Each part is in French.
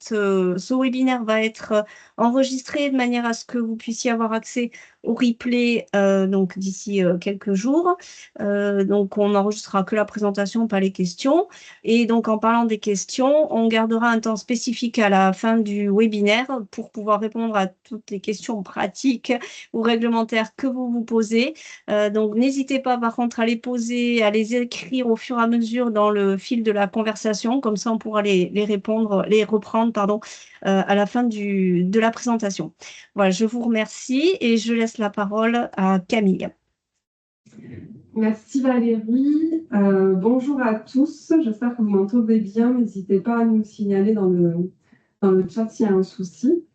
ce webinaire va être enregistré de manière à ce que vous puissiez avoir accès au replay donc d'ici quelques jours. Donc, on n'enregistrera que la présentation, pas les questions. Et donc, en parlant des questions, on gardera un temps spécifique à la fin du webinaire pour pouvoir répondre à toutes les questions pratiques ou réglementaires que vous vous posez. Donc, n'hésitez pas, par contre, à les poser, à les écrire au fur et à mesure dans le fil de la conversation. Comme ça, on pourra les reprendre, à la fin de la présentation. Voilà, je vous remercie et je laisse la parole à Camille. Merci Valérie. Bonjour à tous. J'espère que vous m'entendez bien. N'hésitez pas à nous signaler dans le chat s'il y a un souci.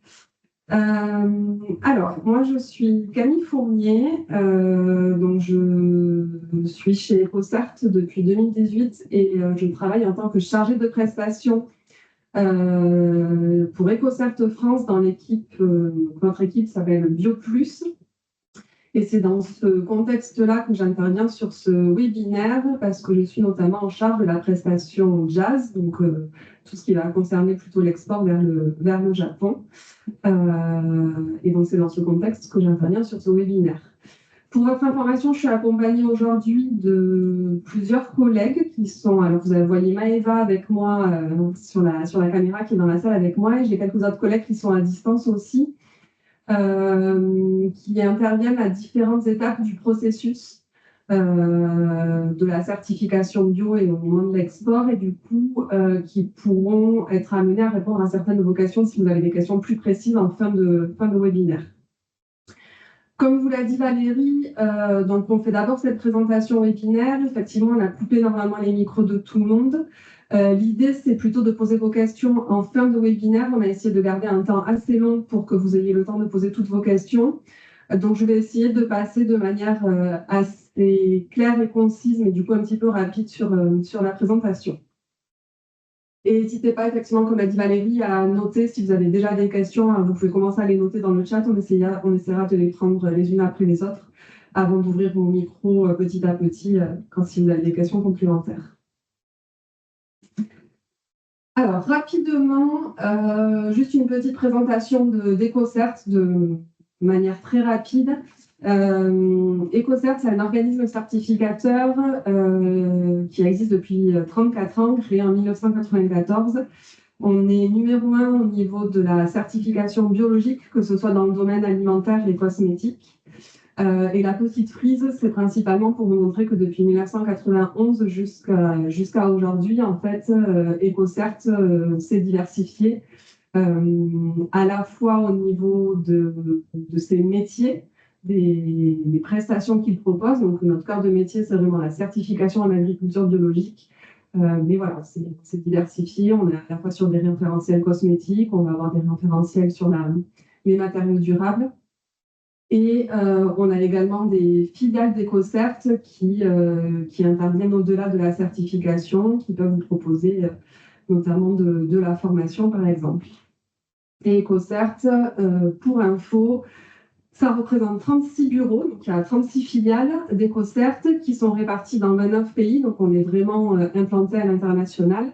Alors, moi, je suis Camille Fournier. Donc, je suis chez EcoCert depuis 2018 et je travaille en tant que chargée de prestation pour EcoCert France dans l'équipe. Notre équipe s'appelle BioPlus. Et c'est dans ce contexte-là que j'interviens sur ce webinaire parce que je suis notamment en charge de la prestation Jazz, donc tout ce qui va concerner plutôt l'export vers le Japon. Et donc c'est dans ce contexte que j'interviens sur ce webinaire. Pour votre information, je suis accompagnée aujourd'hui de plusieurs collègues qui sont... Alors vous voyez Maëva avec moi sur la caméra qui est dans la salle avec moi, et j'ai quelques autres collègues qui sont à distance aussi. Qui interviennent à différentes étapes du processus de la certification bio et au moment de l'export, et du coup qui pourront être amenés à répondre à certaines de vos questions si vous avez des questions plus précises en fin de webinaire. Comme vous l'a dit Valérie, donc on fait d'abord cette présentation webinaire. Effectivement, on a coupé normalement les micros de tout le monde. L'idée, c'est plutôt de poser vos questions en fin de webinaire. On a essayé de garder un temps assez long pour que vous ayez le temps de poser toutes vos questions. Donc, je vais essayer de passer de manière assez claire et concise, mais du coup un petit peu rapide sur la présentation. Et n'hésitez pas, effectivement, comme a dit Valérie, à noter si vous avez déjà des questions. Vous pouvez commencer à les noter dans le chat. On essaiera de les prendre les unes après les autres avant d'ouvrir vos micros petit à petit si vous avez des questions complémentaires. Alors, rapidement, juste une petite présentation d'EcoCert de manière très rapide. EcoCert, c'est un organisme certificateur qui existe depuis 34 ans, créé en 1994. On est numéro 1 au niveau de la certification biologique, que ce soit dans le domaine alimentaire et cosmétique. Et la petite frise, c'est principalement pour vous montrer que depuis 1991 jusqu'à aujourd'hui, en fait, EcoCert s'est diversifié à la fois au niveau de ses métiers, des prestations qu'il propose. Donc, notre cœur de métier, c'est vraiment la certification en agriculture biologique. Mais voilà, c'est diversifié. On est à la fois sur des référentiels cosmétiques, on va avoir des référentiels sur les matériaux durables. Et on a également des filiales d'EcoCert qui interviennent au-delà de la certification, qui peuvent vous proposer notamment de la formation, par exemple. Et EcoCert, pour info, ça représente 36 bureaux, donc il y a 36 filiales d'EcoCert qui sont réparties dans 29 pays, donc on est vraiment implanté à l'international.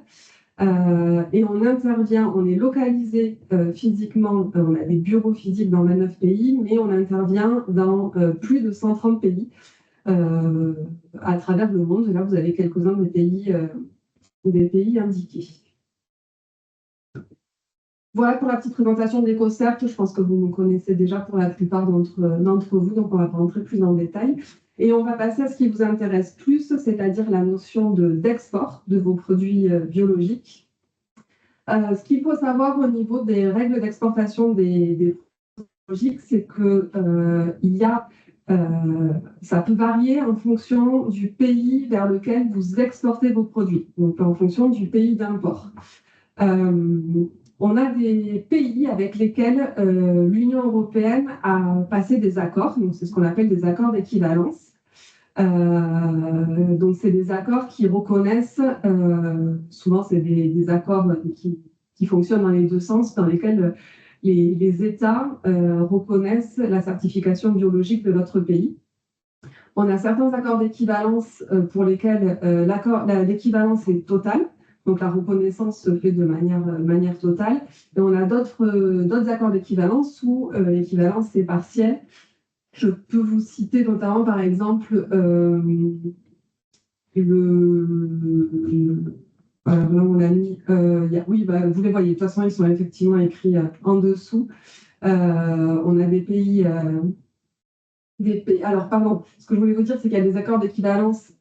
Et on est localisé physiquement, on a des bureaux physiques dans 29 pays, mais on intervient dans plus de 130 pays à travers le monde. Et là, vous avez quelques-uns des pays indiqués. Voilà pour la petite présentation d'EcoCert. Je pense que vous me connaissez déjà pour la plupart d'entre vous, donc on va pas rentrer plus en détail. Et on va passer à ce qui vous intéresse plus, c'est-à-dire la notion d'export de vos produits biologiques. Ce qu'il faut savoir au niveau des règles d'exportation des produits biologiques, c'est que ça peut varier en fonction du pays vers lequel vous exportez vos produits, donc en fonction du pays d'import. On a des pays avec lesquels l'Union européenne a passé des accords, donc c'est ce qu'on appelle des accords d'équivalence. Donc c'est des accords qui reconnaissent, souvent c'est des accords qui fonctionnent dans les deux sens, dans lesquels les États reconnaissent la certification biologique de l'autre pays. On a certains accords d'équivalence pour lesquels l'équivalence est totale. Donc, la reconnaissance se fait de manière totale. Et on a d'autres accords d'équivalence où l'équivalence est partielle. Je peux vous citer notamment, par exemple, voilà, là, on a mis, oui, vous les voyez, de toute façon, ils sont effectivement écrits en dessous. On a des pays, alors, pardon, ce que je voulais vous dire, c'est qu'il y a des accords d'équivalence,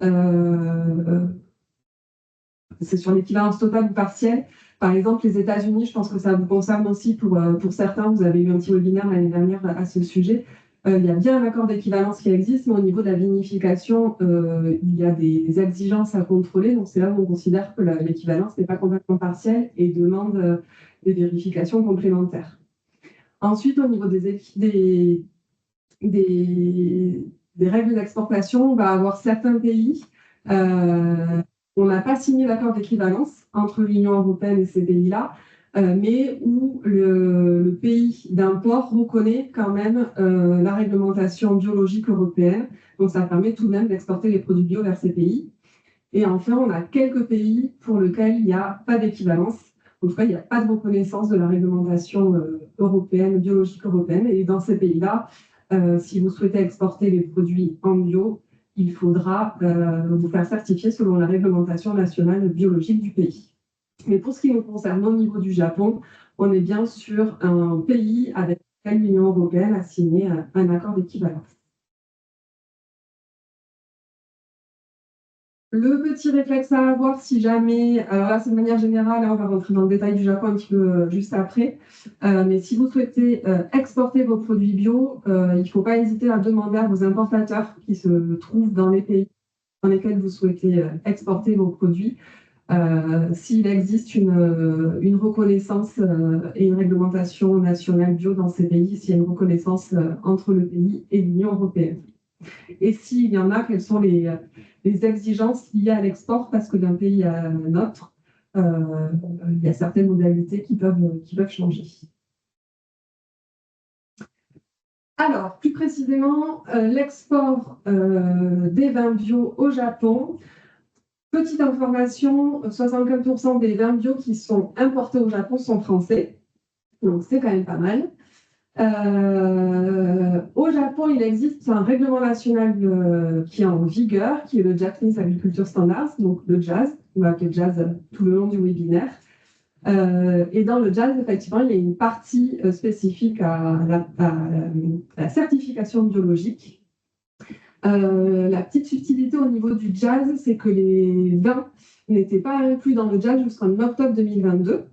c'est sur l'équivalence totale ou partielle. Par exemple, les États-Unis, je pense que ça vous concerne aussi pour certains. Vous avez eu un petit webinaire l'année dernière à ce sujet. Il y a bien un accord d'équivalence qui existe, mais au niveau de la vinification, il y a des exigences à contrôler. Donc, c'est là où on considère que l'équivalence n'est pas complètement partielle et demande des vérifications complémentaires. Ensuite, au niveau des règles d'exportation, on va avoir certains pays. On n'a pas signé d'accord d'équivalence entre l'Union européenne et ces pays-là, mais où le pays d'import reconnaît quand même la réglementation biologique européenne. Donc, ça permet tout de même d'exporter les produits bio vers ces pays. Et enfin, on a quelques pays pour lesquels il n'y a pas d'équivalence. En tout cas, il n'y a pas de reconnaissance de la réglementation européenne, biologique européenne. Et dans ces pays-là, si vous souhaitez exporter les produits en bio, il faudra vous faire certifier selon la réglementation nationale biologique du pays. Mais pour ce qui nous concerne au niveau du Japon, on est bien sur un pays avec lequel l'Union européenne a signé un accord d'équivalence. Le petit réflexe à avoir si jamais, alors là c'est de manière générale, on va rentrer dans le détail du Japon un petit peu juste après, mais si vous souhaitez exporter vos produits bio, il ne faut pas hésiter à demander à vos importateurs qui se trouvent dans les pays dans lesquels vous souhaitez exporter vos produits, s'il existe une reconnaissance et une réglementation nationale bio dans ces pays, s'il y a une reconnaissance entre le pays et l'Union européenne. Et s'il y en a, quelles sont les exigences liées à l'export, parce que d'un pays à un autre, il y a certaines modalités qui peuvent changer. Alors, plus précisément, l'export des vins bio au Japon. Petite information, 75% des vins bio qui sont importés au Japon sont français, donc c'est quand même pas mal. Au Japon, il existe un règlement national qui est en vigueur, qui est le Japanese Agriculture Standards, donc le JAS, on va appeler JAS tout le long du webinaire. Et dans le JAS, effectivement, il y a une partie spécifique à la certification biologique. La petite subtilité au niveau du JAS, c'est que les vins n'étaient pas inclus dans le JAS jusqu'en octobre 2022,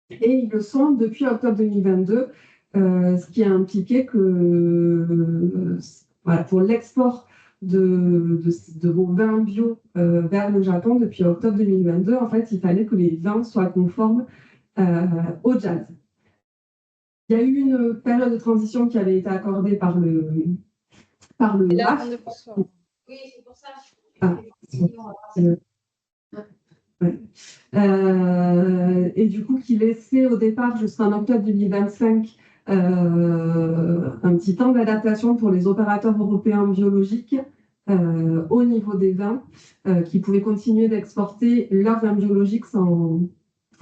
et ils le sont depuis octobre 2022. Ce qui a impliqué que voilà, pour l'export de vos vins bio vers le Japon depuis octobre 2022, en fait, il fallait que les vins soient conformes au JAS. Il y a eu une période de transition qui avait été accordée par le WAF. Oui, c'est pour ça. Et du coup, qui laissait au départ jusqu'en octobre 2025 un petit temps d'adaptation pour les opérateurs européens biologiques au niveau des vins, qui pouvaient continuer d'exporter leurs vins biologiques sans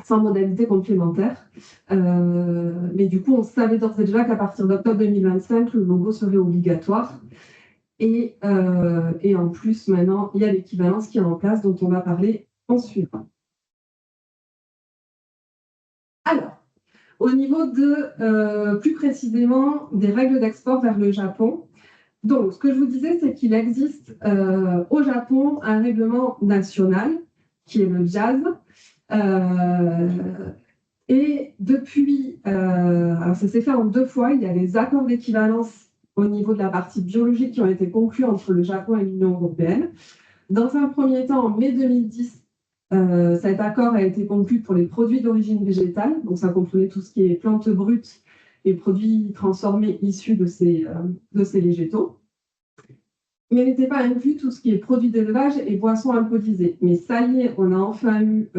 modalité complémentaire. Mais du coup, on savait d'ores et déjà qu'à partir d'octobre 2025, le logo serait obligatoire. Et en plus, maintenant, il y a l'équivalence qui est en place, dont on va parler en suivant. Alors, au niveau plus précisément, des règles d'export vers le Japon. Donc, ce que je vous disais, c'est qu'il existe au Japon un règlement national, qui est le JAS. Et depuis, alors ça s'est fait en 2 fois, il y a des accords d'équivalence au niveau de la partie biologique qui ont été conclus entre le Japon et l'Union européenne. Dans un premier temps, en mai 2010, cet accord a été conclu pour les produits d'origine végétale, donc ça comprenait tout ce qui est plantes brutes et produits transformés issus de ces végétaux. Mais n'était pas inclus tout ce qui est produits d'élevage et boissons alcoolisées. Mais ça y est, on a enfin eu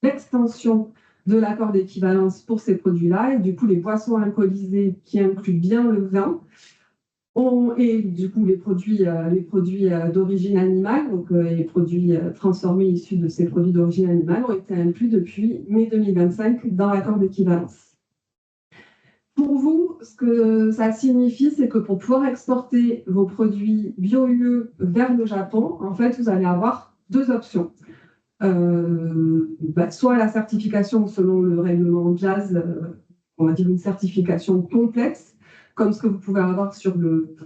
l'extension de l'accord d'équivalence pour ces produits-là, et du coup les boissons alcoolisées qui incluent bien le vin Et du coup, les produits d'origine animale, donc les produits transformés issus de ces produits d'origine animale, ont été inclus depuis mai 2025 dans l'accord d'équivalence. Pour vous, ce que ça signifie, c'est que pour pouvoir exporter vos produits bio-UE vers le Japon, en fait, vous allez avoir deux options. Soit la certification selon le règlement JAS, on va dire une certification complexe, comme ce que vous pouvez avoir sur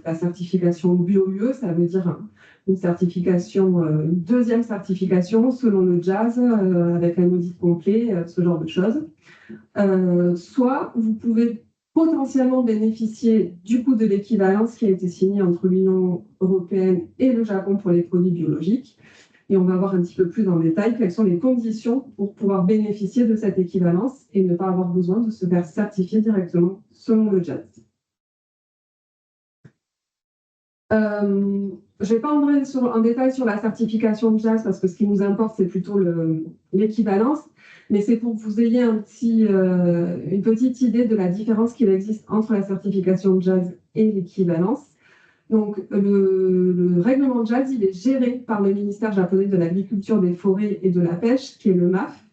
la certification bio-UE, ça veut dire une certification, une deuxième certification selon le JAS, avec un audit complet, ce genre de choses. Soit vous pouvez potentiellement bénéficier du coût de l'équivalence qui a été signé entre l'Union européenne et le Japon pour les produits biologiques. Et on va voir un petit peu plus en détail quelles sont les conditions pour pouvoir bénéficier de cette équivalence et ne pas avoir besoin de se faire certifier directement selon le JAS. Je ne vais pas entrer en détail sur la certification de JAS parce que ce qui nous importe, c'est plutôt l'équivalence, mais c'est pour que vous ayez une petite idée de la différence qu'il existe entre la certification de JAS et l'équivalence. Donc, le règlement de JAS, il est géré par le ministère japonais de l'Agriculture, des Forêts et de la Pêche, qui est le MAF.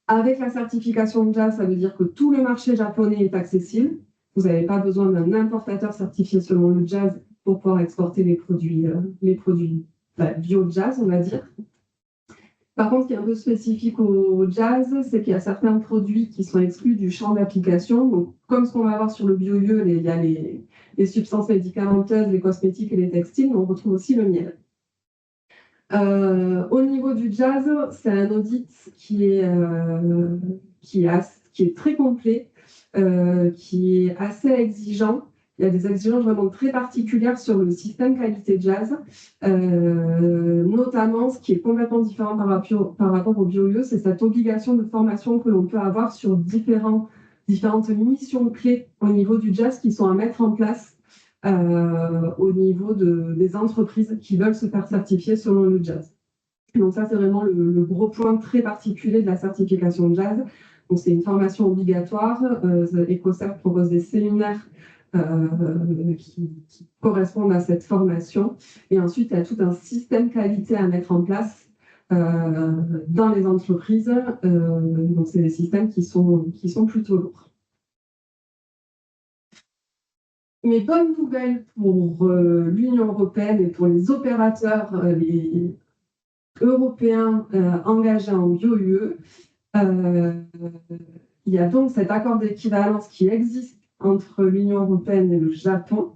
Avec la certification de JAS, ça veut dire que tout le marché japonais est accessible. Vous n'avez pas besoin d'un importateur certifié selon le JAS pour pouvoir exporter les produits bio JAS, on va dire. Par contre, ce qui est un peu spécifique au JAS, c'est qu'il y a certains produits qui sont exclus du champ d'application. Donc, comme ce qu'on va voir sur le bio-UE, il y a les substances médicamenteuses, les cosmétiques et les textiles, mais on retrouve aussi le miel. Au niveau du JAS, c'est un audit qui est très complet, qui est assez exigeant. Il y a des exigences vraiment très particulières sur le système qualité JAS, notamment ce qui est complètement différent par rapport au bio-UE, c'est cette obligation de formation que l'on peut avoir sur différentes missions clés au niveau du JAS qui sont à mettre en place au niveau des entreprises qui veulent se faire certifier selon le JAS. Donc ça, c'est vraiment le gros point très particulier de la certification de JAS. Donc c'est une formation obligatoire. EcoCert propose des séminaires qui correspondent à cette formation. Et ensuite, il y a tout un système qualité à mettre en place dans les entreprises. Donc c'est des systèmes qui sont plutôt lourds. Mes bonnes nouvelles pour l'Union européenne et pour les opérateurs européens engagés en bio-UE, il y a donc cet accord d'équivalence qui existe entre l'Union européenne et le Japon.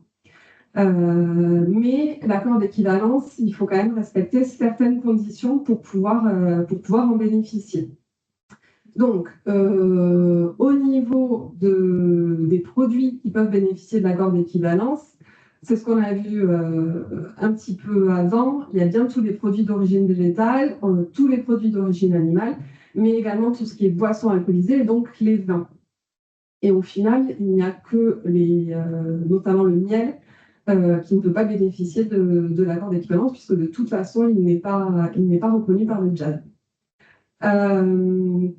Mais l'accord d'équivalence, il faut quand même respecter certaines conditions pour pouvoir en bénéficier. Donc, au niveau des produits qui peuvent bénéficier de l'accord d'équivalence, c'est ce qu'on a vu un petit peu avant. Il y a bien tous les produits d'origine végétale, tous les produits d'origine animale, mais également tout ce qui est boissons alcoolisées, et donc les vins. Et au final, il n'y a que notamment le miel, qui ne peut pas bénéficier de l'accord d'équivalence, puisque de toute façon, il n'est pas reconnu par le JAS.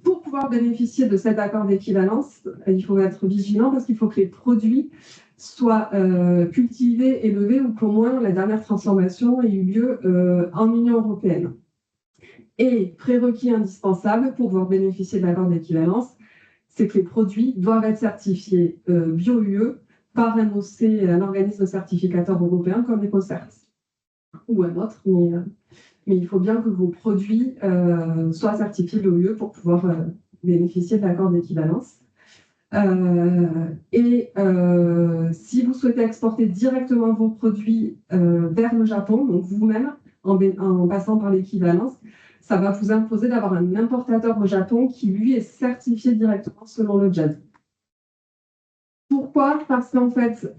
Pour pouvoir bénéficier de cet accord d'équivalence, il faut être vigilant parce qu'il faut que les produits soient cultivés, élevés ou qu'au moins la dernière transformation ait eu lieu en Union européenne. Et prérequis indispensable pour pouvoir bénéficier de l'accord d'équivalence, c'est que les produits doivent être certifiés bio-UE par un organisme certificateur européen comme EcoCert ou un autre, mais il faut bien que vos produits soient certifiés bio-UE pour pouvoir bénéficier de l'accord d'équivalence. Si vous souhaitez exporter directement vos produits vers le Japon, donc vous-même, en passant par l'équivalence, ça va vous imposer d'avoir un importateur au Japon qui, lui, est certifié directement selon le JAS. Pourquoi ? Parce qu'en fait,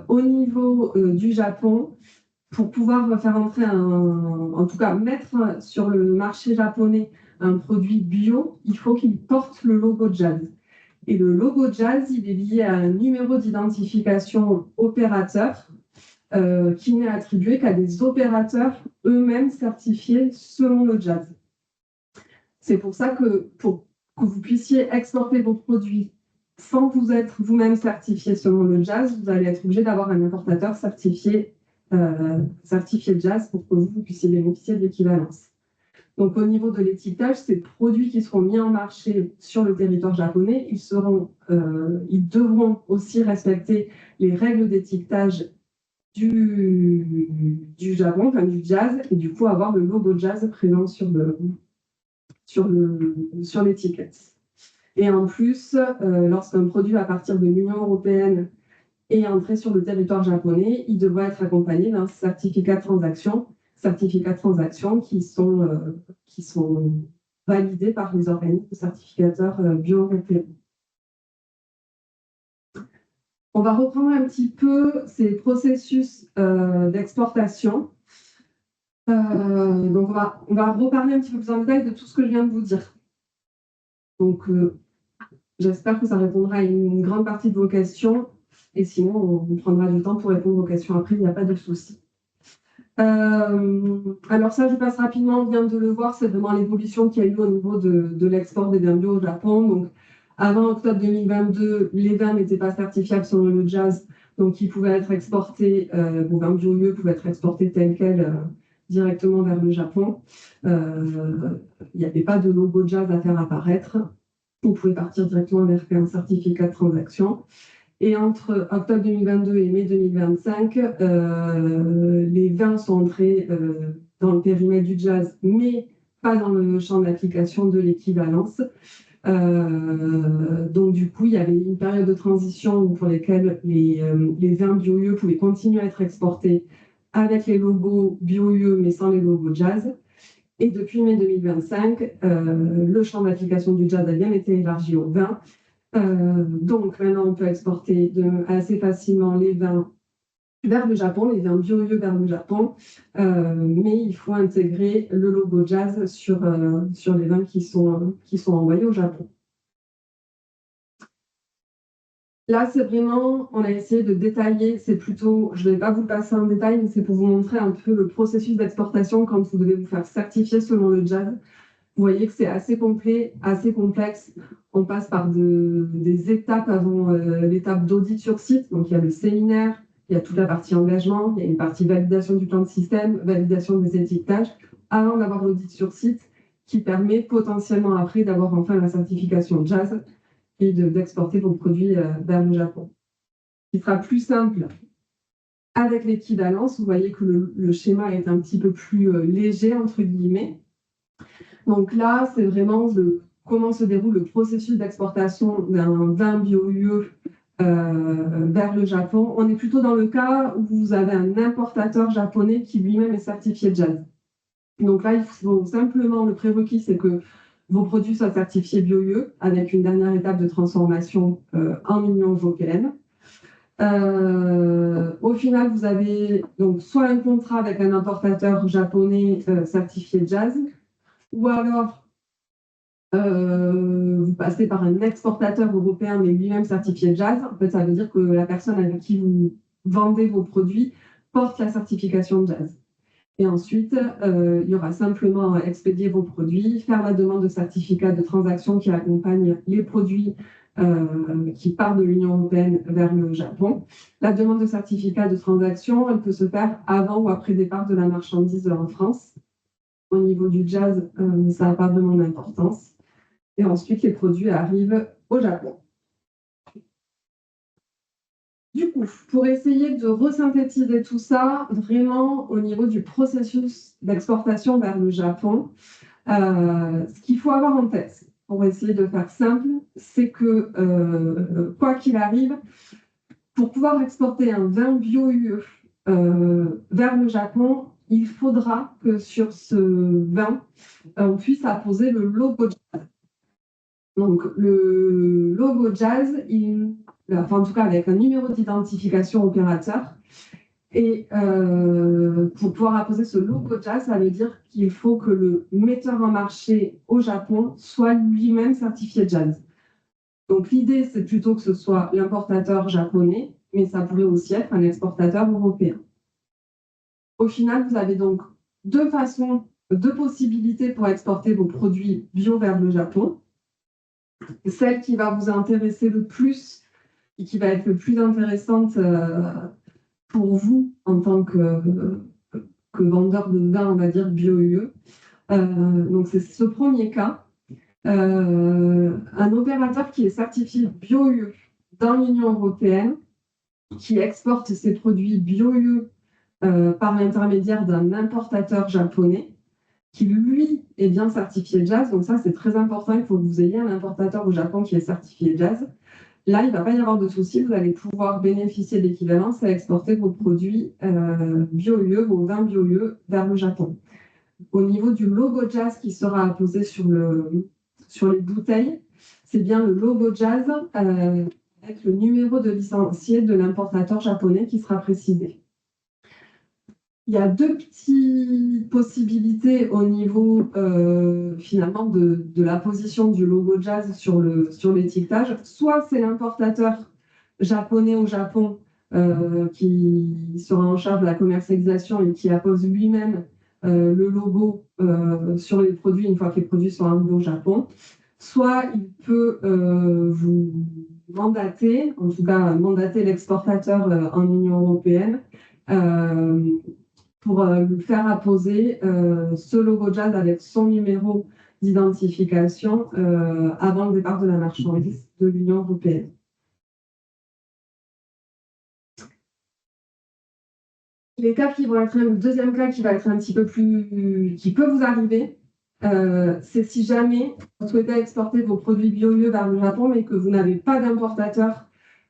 au niveau du Japon, pour pouvoir faire entrer en tout cas mettre sur le marché japonais un produit bio, il faut qu'il porte le logo JAS. Et le logo JAS, il est lié à un numéro d'identification opérateur qui n'est attribué qu'à des opérateurs eux-mêmes certifiés selon le JAS. C'est pour ça que pour que vous puissiez exporter vos produits sans vous être vous-même certifié selon le jazz, vous allez être obligé d'avoir un importateur certifié jazz pour que vous puissiez bénéficier de l'équivalence. Donc, au niveau de l'étiquetage, ces produits qui seront mis en marché sur le territoire japonais, ils devront aussi respecter les règles d'étiquetage du Japon, enfin du jazz, et du coup avoir le logo jazz présent sur l'étiquette. Et en plus, lorsqu'un produit à partir de l'Union européenne est entré sur le territoire japonais, il devra être accompagné d'un certificat de transaction qui sont validés par les organismes certificateurs bio-européens. On va reprendre un petit peu ces processus d'exportation. Donc, on va reparler un petit peu plus en détail de tout ce que je viens de vous dire. Donc, j'espère que ça répondra à une grande partie de vos questions. Et sinon, on prendra du temps pour répondre aux questions après, il n'y a pas de souci. Alors ça, je passe rapidement, on vient de le voir, c'est vraiment l'évolution qu'il y a eu au niveau de l'export des vins bio au Japon. Donc, avant octobre 2022, les vins n'étaient pas certifiables selon le jazz, donc ils pouvaient être exportés, vos vins bio pouvaient être exportés tels quels directement vers le Japon. Il n'y avait pas de logo jazz à faire apparaître. Vous pouvez partir directement vers un certificat de transaction. Et entre octobre 2022 et mai 2025, les vins sont entrés dans le périmètre du jazz, mais pas dans le champ d'application de l'équivalence. Donc du coup, il y avait une période de transition pour lesquelles les vins bio-UE pouvaient continuer à être exportés avec les logos bio-UE, mais sans les logos jazz. Et depuis mai 2025, le champ d'application du jazz a bien été élargi aux vins. Donc maintenant, on peut exporter assez facilement les vins vers le Japon, les vins bio-UE vers le Japon, mais il faut intégrer le logo jazz sur les vins qui sont envoyés au Japon. Là, c'est vraiment, on a essayé de détailler, c'est plutôt, je ne vais pas vous le passer en détail, mais c'est pour vous montrer un peu le processus d'exportation quand vous devez vous faire certifier selon le jazz. Vous voyez que c'est assez complet, assez complexe. On passe par des étapes avant l'étape d'audit sur site. Donc, il y a le séminaire, il y a toute la partie engagement, il y a une partie validation du plan de système, validation des étiquetages, avant d'avoir l'audit sur site qui permet potentiellement après d'avoir enfin la certification jazz et d'exporter vos produits vers le Japon. Ce qui sera plus simple avec l'équivalence. Vous voyez que le schéma est un petit peu plus léger, entre guillemets. Donc là, c'est vraiment comment se déroule le processus d'exportation d'un vin bio-UE vers le Japon. On est plutôt dans le cas où vous avez un importateur japonais qui lui-même est certifié jazz. Donc là, il faut simplement, le prérequis, c'est que vos produits soient certifiés bio-UE avec une dernière étape de transformation en Union européenne. Au final, vous avez donc soit un contrat avec un importateur japonais certifié jazz, ou alors vous passez par un exportateur européen mais lui-même certifié jazz. En fait, ça veut dire que la personne avec qui vous vendez vos produits porte la certification jazz. Et ensuite, il y aura simplement à expédier vos produits, faire la demande de certificat de transaction qui accompagne les produits qui partent de l'Union européenne vers le Japon. La demande de certificat de transaction, elle peut se faire avant ou après départ de la marchandise en France. Au niveau du jazz, ça n'a pas vraiment d'importance. Et ensuite, les produits arrivent au Japon. Du coup, pour essayer de resynthétiser tout ça, vraiment au niveau du processus d'exportation vers le Japon, ce qu'il faut avoir en tête, pour essayer de faire simple, c'est que quoi qu'il arrive, pour pouvoir exporter un vin bio-UE vers le Japon, il faudra que sur ce vin, on puisse apposer le logo jazz. Donc, le logo jazz, en tout cas avec un numéro d'identification opérateur. Et pour pouvoir apposer ce logo jazz, ça veut dire qu'il faut que le metteur en marché au Japon soit lui-même certifié jazz. Donc, l'idée, c'est plutôt que ce soit l'importateur japonais, mais ça pourrait aussi être un exportateur européen. Au final, vous avez donc deux possibilités pour exporter vos produits bio vers le Japon. Celle qui va vous intéresser le plus et qui va être le plus intéressante pour vous en tant que vendeur de vin, on va dire bio-UE. Donc, c'est ce premier cas. Un opérateur qui est certifié bio-UE dans l'Union européenne, qui exporte ses produits bio-UE par l'intermédiaire d'un importateur japonais, qui lui est bien certifié JAS. Donc ça, c'est très important. Il faut que vous ayez un importateur au Japon qui est certifié JAS. Là, il ne va pas y avoir de souci. Vous allez pouvoir bénéficier de l'équivalence et exporter vos produits bio-UE, vos vins bio-UE vers le Japon. Au niveau du logo JAS qui sera apposé sur les bouteilles, c'est bien le logo JAS avec le numéro de licencié de l'importateur japonais qui sera précisé. Il y a deux petites possibilités au niveau finalement de la position du logo JAS sur l'étiquetage. Soit c'est l'importateur japonais au Japon qui sera en charge de la commercialisation et qui appose lui-même le logo sur les produits une fois que les produits sont arrivés au Japon. Soit il peut vous mandater, en tout cas mandater l'exportateur en Union européenne pour lui faire apposer ce logo JAS avec son numéro d'identification avant le départ de la marchandise de l'Union européenne. Les cas qui vont être le deuxième cas qui va être un petit peu plus, qui peut vous arriver, c'est si jamais vous souhaitez exporter vos produits bio-UE vers le Japon, mais que vous n'avez pas d'importateur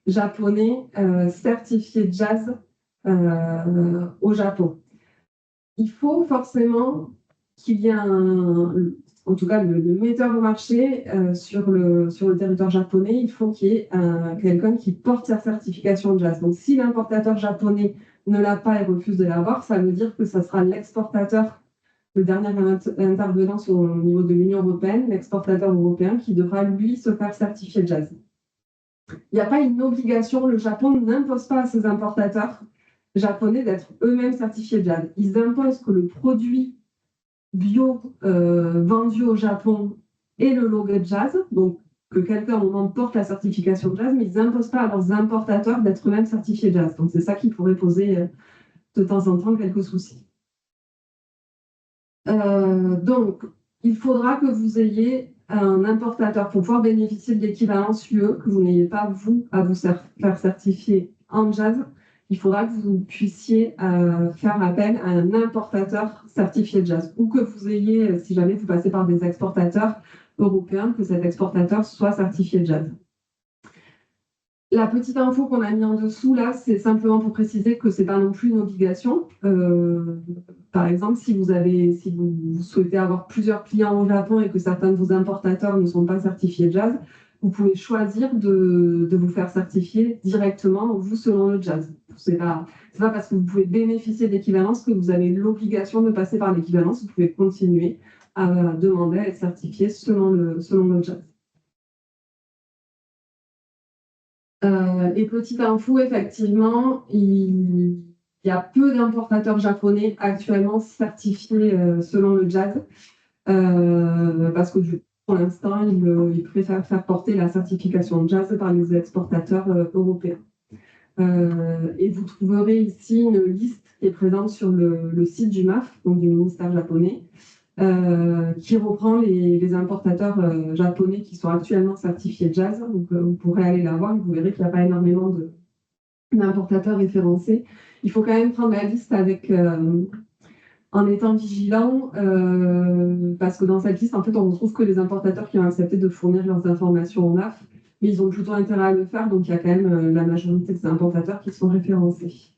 japonais certifié JAS au Japon. Il faut forcément qu'il y ait en tout cas le metteur au marché sur le territoire japonais, il faut qu'il y ait quelqu'un qui porte sa certification JAS. Donc si l'importateur japonais ne l'a pas et refuse de l'avoir, ça veut dire que ça sera l'exportateur, le dernier intervenant au niveau de l'Union européenne, l'exportateur européen, qui devra lui se faire certifier JAS. Il n'y a pas une obligation, le Japon n'impose pas à ses importateurs japonais d'être eux-mêmes certifiés JAS. Ils imposent que le produit bio vendu au Japon ait le logo JAS, donc que quelqu'un au moment porte la certification JAS, mais ils n'imposent pas à leurs importateurs d'être eux-mêmes certifiés JAS. Donc c'est ça qui pourrait poser de temps en temps quelques soucis. Donc, il faudra que vous ayez un importateur pour pouvoir bénéficier de l'équivalence UE, que vous n'ayez pas, vous, à vous faire certifier en JAS. Il faudra que vous puissiez faire appel à un importateur certifié JAS, ou que vous ayez, si jamais vous passez par des exportateurs européens, que cet exportateur soit certifié JAS. La petite info qu'on a mis en dessous, là, c'est simplement pour préciser que ce n'est pas non plus une obligation. Par exemple, si vous souhaitez avoir plusieurs clients au Japon et que certains de vos importateurs ne sont pas certifiés JAS, vous pouvez choisir de vous faire certifier directement, vous, selon le JAS. Ce n'est pas parce que vous pouvez bénéficier de l'équivalence que vous avez l'obligation de passer par l'équivalence. Vous pouvez continuer à demander à être certifié selon le JAS. Et petite info, effectivement, il y a peu d'importateurs japonais actuellement certifiés selon le JAS parce que pour l'instant, ils préfèrent faire porter la certification JAS par les exportateurs européens. Et vous trouverez ici une liste qui est présente sur le site du MAF, donc du ministère japonais, qui reprend les importateurs japonais qui sont actuellement certifiés JAS. Donc, vous pourrez aller la voir et vous verrez qu'il n'y a pas énormément d'importateurs référencés. Il faut quand même prendre la liste en étant vigilant, parce que dans cette liste, en fait, on ne retrouve que les importateurs qui ont accepté de fournir leurs informations au MAF, mais ils ont plutôt intérêt à le faire, donc il y a quand même la majorité des importateurs qui sont référencés.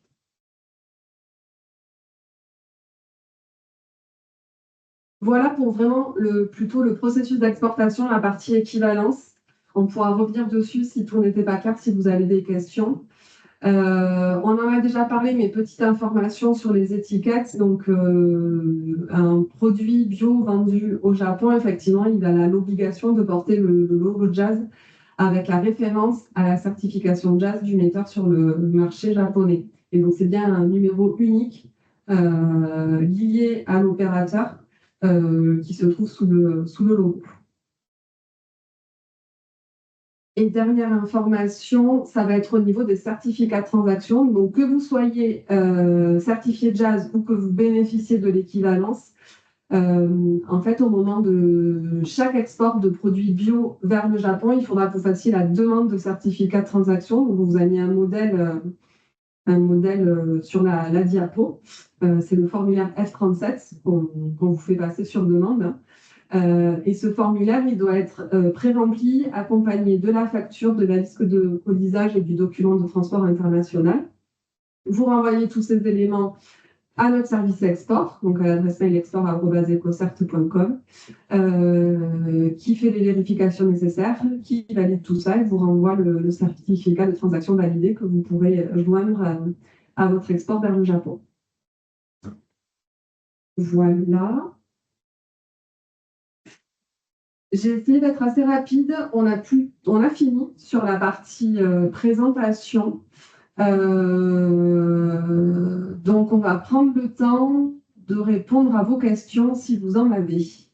Voilà pour vraiment plutôt le processus d'exportation, la partie équivalence. On pourra revenir dessus si tout n'était pas clair, si vous avez des questions. On en a déjà parlé, mais petite information sur les étiquettes. Donc, un produit bio vendu au Japon, effectivement, il a l'obligation de porter le logo JAS avec la référence à la certification JAS du metteur sur le marché japonais. Et donc, c'est bien un numéro unique lié à l'opérateur qui se trouve sous le logo. Et dernière information, ça va être au niveau des certificats de transaction. Donc, que vous soyez certifié Jazz ou que vous bénéficiez de l'équivalence, en fait, au moment de chaque export de produits bio vers le Japon, il faudra que vous fassiez la demande de certificat de transaction. Donc, vous avez un modèle sur la diapo. C'est le formulaire F37 qu'on vous fait passer sur demande. Et ce formulaire, il doit être pré-rempli, accompagné de la facture, de la liste de colisage et du document de transport international. Vous renvoyez tous ces éléments à notre service export, donc à l'adresse mail export@ecocert.com, qui fait les vérifications nécessaires, qui valide tout ça et vous renvoie le certificat de transaction validé que vous pourrez joindre à votre export vers le Japon. Voilà. J'ai essayé d'être assez rapide. On a fini sur la partie présentation. Donc, on va prendre le temps de répondre à vos questions si vous en avez.